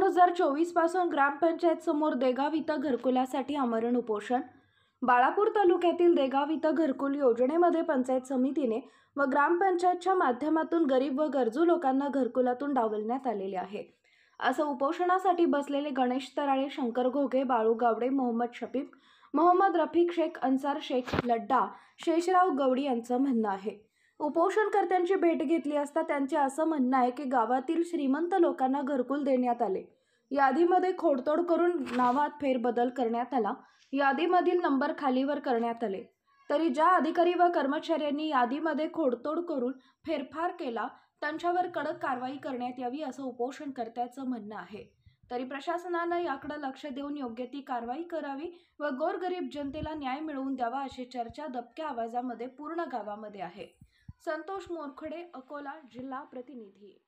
2024 पासून ग्रामपंचायत समोर देगाव इथं घरकुलासाठी आमरण उपोषण। बाळापूर तालुक्यातील देगाव इथं घरकुल योजनेमध्ये पंचायत समितीने व ग्रामपंचायतच्या माध्यमातून गरीब व गरजू लोकांना घरकुलातून डावलण्यात आलेले आहे। असं उपोषणासाठी बसलेले गणेश तराळे, शंकर घोगे, बाळू गावडे, मोहम्मद शफीक, मोहम्मद रफिक शेख, अन्सार शेख, लड्डा, शेषराव गवडी यांचं म्हणणं आहे। उपोषणकर्त्यांची भेट घेतली असता त्यांचे असं म्हणणं आहे की गावातील श्रीमंत लोकांना घरकुल देण्यात आले। यादीमध्ये खोडतोड करून नावात फेरबदल करण्यात आला। यादीमधील नंबर खालीवर करण्यात आले। तरी ज्या अधिकारी व कर्मचाऱ्यांनी यादीमध्ये खोडतोड करून फेरफार केला त्यांच्यावर कडक कारवाई करण्यात यावी असं उपोषणकर्त्याचं म्हणणं आहे। तरी प्रशासनानं याकडे लक्ष देऊन योग्य ती कारवाई करावी व गोरगरीब जनतेला न्याय मिळवून द्यावा अशी चर्चा दबक्या आवाजामध्ये पूर्ण गावामध्ये आहे। संतोष मोरखडे, अकोला जिल्हा प्रतिनिधी।